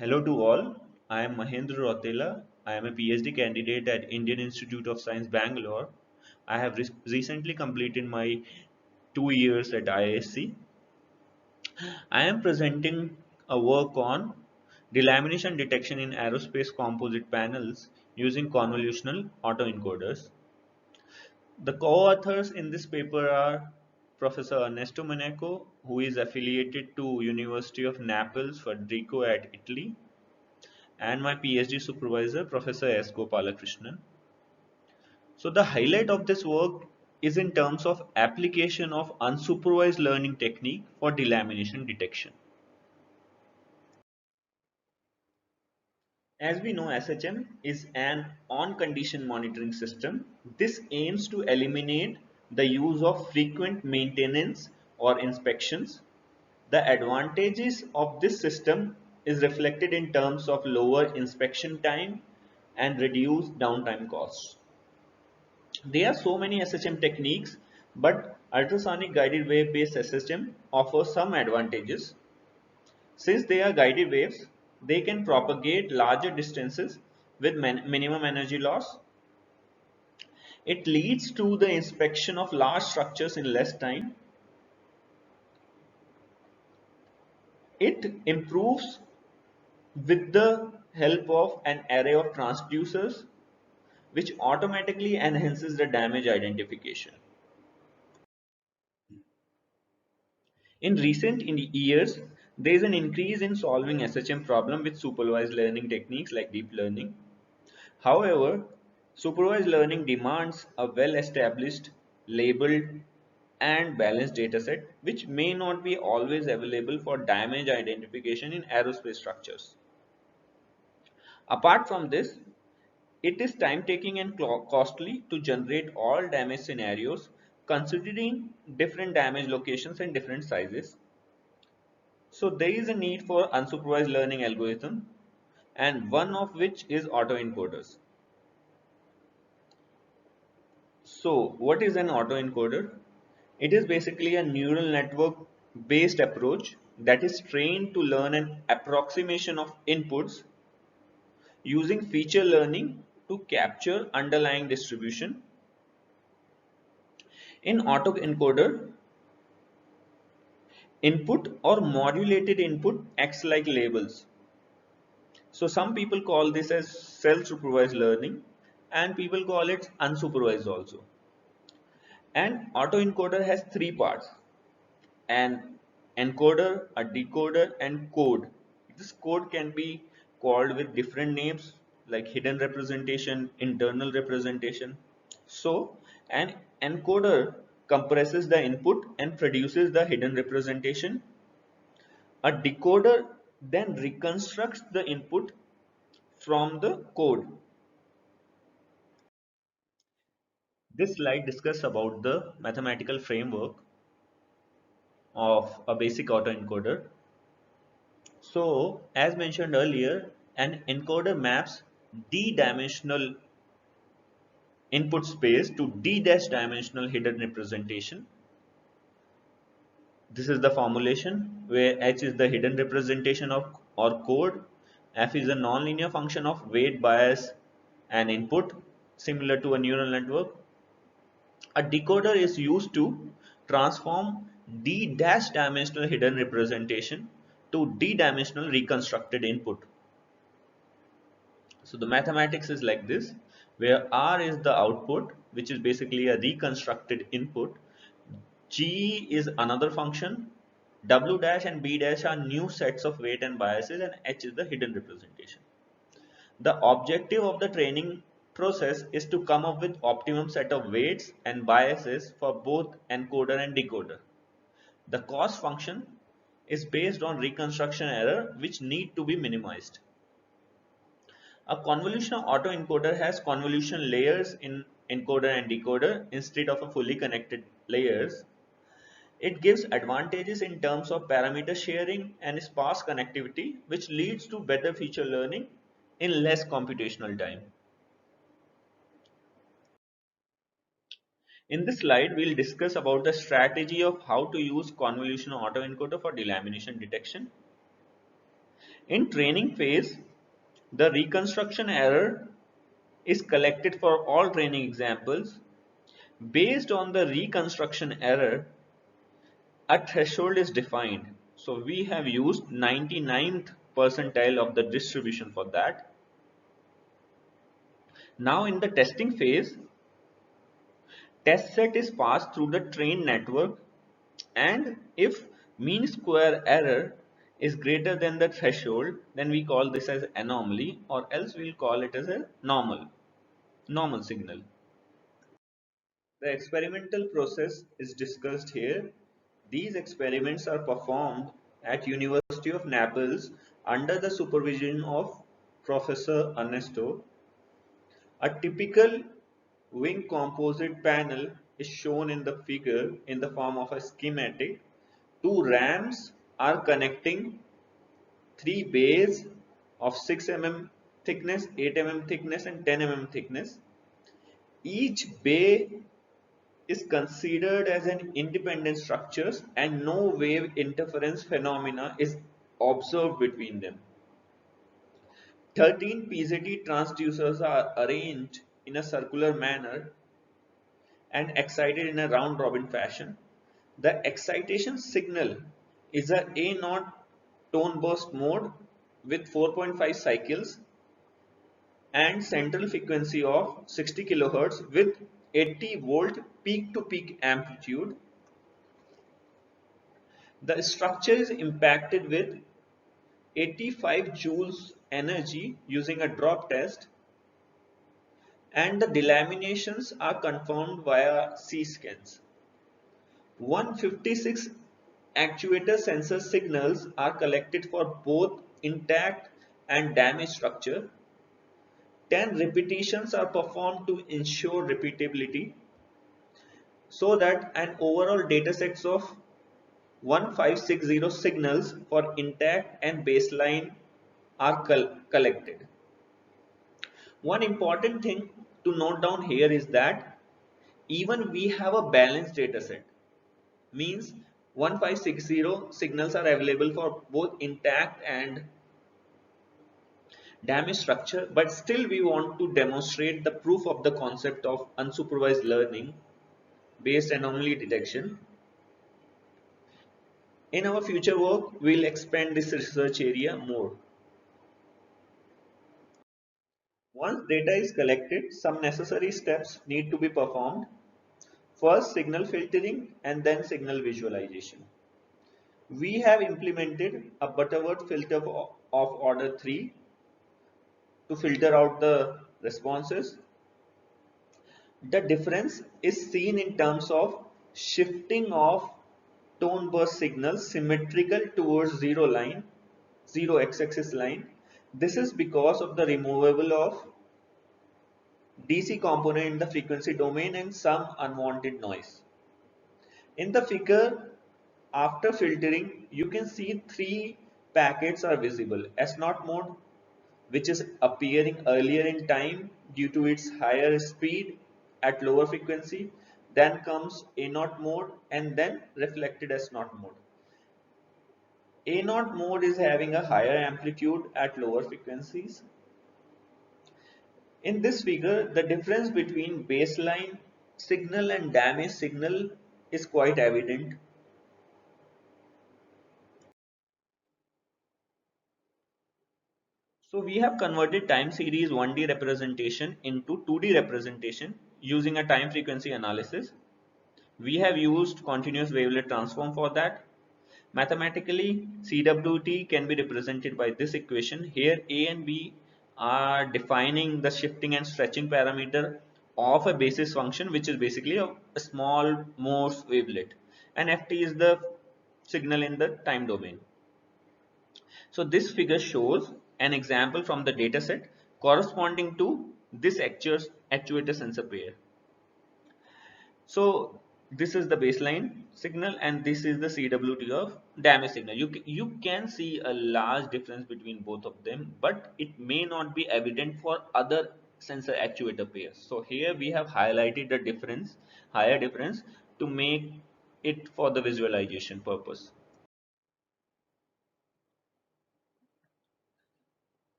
Hello to all. I am Mahendra Rotela. I am a PhD candidate at Indian Institute of Science, Bangalore. I have recently completed my 2 years at IISc. I am presenting a work on delamination detection in aerospace composite panels using convolutional autoencoders. The co-authors in this paper are Professor Ernesto Monaco, who is affiliated to University of Naples, Federico at Italy, and my PhD supervisor, Professor S. Gopalakrishnan. So the highlight of this work is in terms of application of unsupervised learning technique for delamination detection. As we know, SHM is an on-condition monitoring system. This aims to eliminate the use of frequent maintenance or inspections. The advantages of this system is reflected in terms of lower inspection time and reduced downtime costs. There are so many SHM techniques, but ultrasonic guided wave based SHM offers some advantages. Since they are guided waves, they can propagate larger distances with minimum energy loss. It leads to the inspection of large structures in less time. It improves with the help of an array of transducers, which automatically enhances the damage identification. In recent years, there is an increase in solving SHM problem with supervised learning techniques like deep learning. However, supervised learning demands a well-established, labeled, and balanced dataset, which may not be always available for damage identification in aerospace structures. Apart from this, it is time-taking and costly to generate all damage scenarios considering different damage locations and different sizes. So there is a need for unsupervised learning algorithm, and one of which is autoencoders. So what is an autoencoder? It is basically a neural network based approach that is trained to learn an approximation of inputs using feature learning to capture underlying distribution. In autoencoder, input or modulated input acts like labels. So some people call this as self-supervised learning and people call it unsupervised also. And autoencoder has three parts: an encoder, a decoder, and code. This code can be called with different names like hidden representation, internal representation. So an encoder compresses the input and produces the hidden representation. A decoder then reconstructs the input from the code. This slide discusses about the mathematical framework of a basic autoencoder. So, as mentioned earlier, an encoder maps d-dimensional input space to d-dimensional hidden representation. This is the formulation where h is the hidden representation of or code, f is a nonlinear function of weight, bias, and input, similar to a neural network. A decoder is used to transform d-dimensional hidden representation to d-dimensional reconstructed input. So the mathematics is like this, where R is the output, which is basically a reconstructed input. G is another function. W dash and B dash are new sets of weight and biases, and H is the hidden representation. The objective of the training process is to come up with optimum set of weights and biases for both encoder and decoder. The cost function is based on reconstruction error, which need to be minimized. A convolutional autoencoder has convolution layers in encoder and decoder instead of a fully connected layers. It gives advantages in terms of parameter sharing and sparse connectivity, which leads to better feature learning in less computational time. In this slide, we'll discuss about the strategy of how to use convolutional autoencoder for delamination detection. In training phase, the reconstruction error is collected for all training examples. Based on the reconstruction error, a threshold is defined. So we have used 99th percentile of the distribution for that. Now in the testing phase, test set is passed through the trained network, and if mean square error is greater than the threshold, then we call this as anomaly, or else we'll call it as a normal signal. The experimental process is discussed here. These experiments are performed at University of Naples under the supervision of Professor Ernesto. A typical wing composite panel is shown in the figure in the form of a schematic. Two rams are connecting three bays of 6 mm thickness, 8 mm thickness and 10 mm thickness. Each bay is considered as an independent structure and no wave interference phenomena is observed between them. 13 PZT transducers are arranged in a circular manner and excited in a round robin fashion. The excitation signal is a A0 tone burst mode with 4.5 cycles and central frequency of 60 kHz with 80-volt peak to peak amplitude. The structure is impacted with 85 joules energy using a drop test, and the delaminations are confirmed via C-scans. 156 actuator sensor signals are collected for both intact and damaged structure. 10 repetitions are performed to ensure repeatability so that an overall datasets of 1560 signals for intact and baseline are collected. One important thing to note down here is that even we have a balanced dataset, means 1560 signals are available for both intact and damaged structure, but still we want to demonstrate the proof of the concept of unsupervised learning based anomaly detection. In our future work, we'll expand this research area more. Once data is collected, some necessary steps need to be performed. First, signal filtering and then signal visualization. We have implemented a Butterworth filter of order 3 to filter out the responses. The difference is seen in terms of shifting of tone burst signals symmetrical towards zero x-axis line. This is because of the removal of DC component in the frequency domain and some unwanted noise. In the figure, after filtering, you can see three packets are visible. S0 mode, which is appearing earlier in time due to its higher speed at lower frequency. Then comes A0 mode and then reflected S0 mode. A0 mode is having a higher amplitude at lower frequencies. In this figure, the difference between baseline signal and damaged signal is quite evident. So we have converted time series 1D representation into 2D representation using a time frequency analysis. We have used continuous wavelet transform for that. Mathematically, CWT can be represented by this equation. Here A and B are defining the shifting and stretching parameter of a basis function, which is basically a small Morse wavelet, and Ft is the signal in the time domain. So this figure shows an example from the dataset corresponding to this actuator sensor pair. So this is the baseline signal and this is the CWT of damage signal. You can see a large difference between both of them, but it may not be evident for other sensor actuator pairs. So here we have highlighted the difference, higher difference, to make it for the visualization purpose.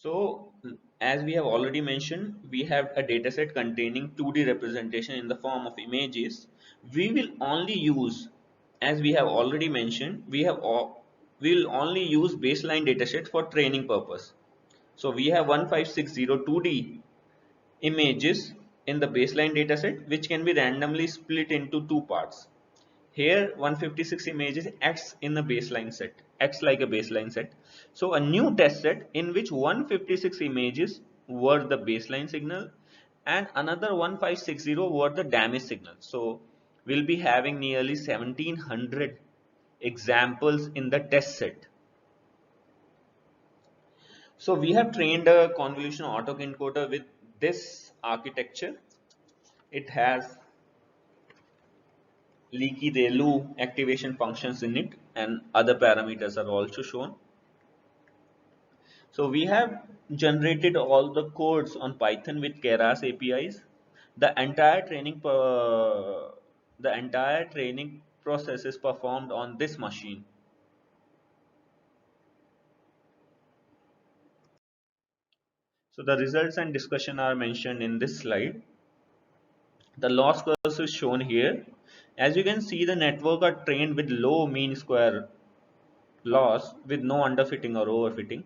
So as we have already mentioned, we have a dataset containing 2D representation in the form of images. We will only use, as we have already mentioned, we will only use baseline dataset for training purpose. So we have 1560 2D images in the baseline dataset, which can be randomly split into two parts. Here 156 images acts in a baseline set, acts like a baseline set. So a new test set in which 156 images were the baseline signal and another 1560 were the damage signal. So we'll be having nearly 1700 examples in the test set. So we have trained a convolutional autoencoder with this architecture. It has leaky ReLU activation functions in it, and other parameters are also shown. So we have generated all the codes on Python with Keras APIs. The entire training process is performed on this machine. So the results and discussion are mentioned in this slide. The loss curves is shown here. As you can see, the network are trained with low mean square loss with no underfitting or overfitting.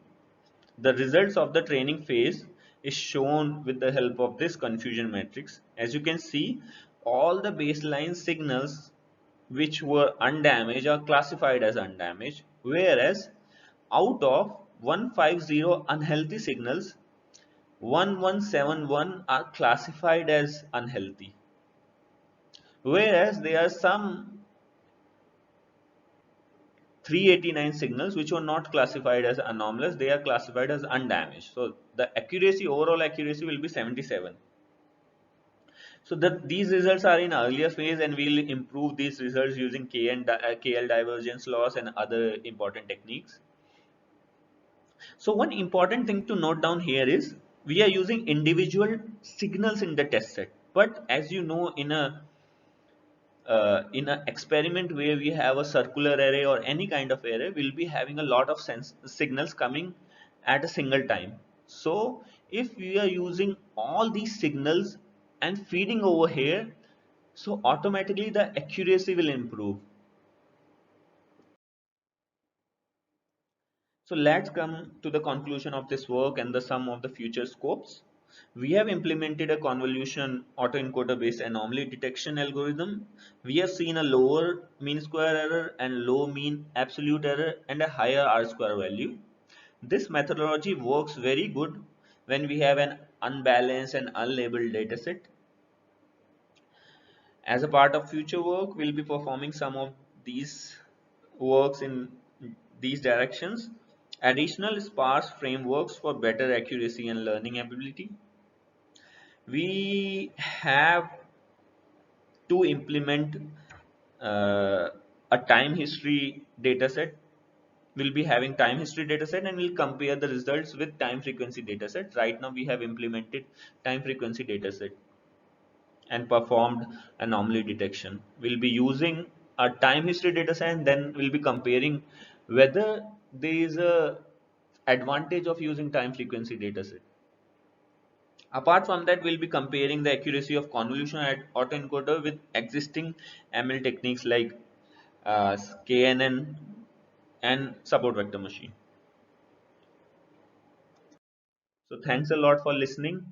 The results of the training phase is shown with the help of this confusion matrix. As you can see, all the baseline signals which were undamaged are classified as undamaged, whereas out of 150 unhealthy signals, 1171 are classified as unhealthy, whereas there are some 389 signals which were not classified as anomalous, they are classified as undamaged. So the accuracy, overall accuracy will be 77. So these results are in earlier phase, and we'll improve these results using KL divergence loss and other important techniques. So one important thing to note down here is we are using individual signals in the test set, but as you know, in an experiment where we have a circular array or any kind of array, we'll be having a lot of signals coming at a single time. So if we are using all these signals and feeding over here, so automatically the accuracy will improve. So let's come to the conclusion of this work and the sum of the future scopes. We have implemented a convolution autoencoder based anomaly detection algorithm. We have seen a lower mean square error and low mean absolute error and a higher R square value. This methodology works very good when we have an unbalanced and unlabeled dataset. As a part of future work, we'll be performing some of these works in these directions. Additional sparse frameworks for better accuracy and learning ability. We have to implement uh, a time history dataset. We'll be having time history dataset and we'll compare the results with time frequency dataset. Right now we have implemented time frequency dataset and performed anomaly detection. We'll be using a time history dataset and then we'll be comparing whether there is a advantage of using time frequency dataset. Apart from that, we'll be comparing the accuracy of convolution at autoencoder with existing ML techniques like KNN and support vector machine. So thanks a lot for listening.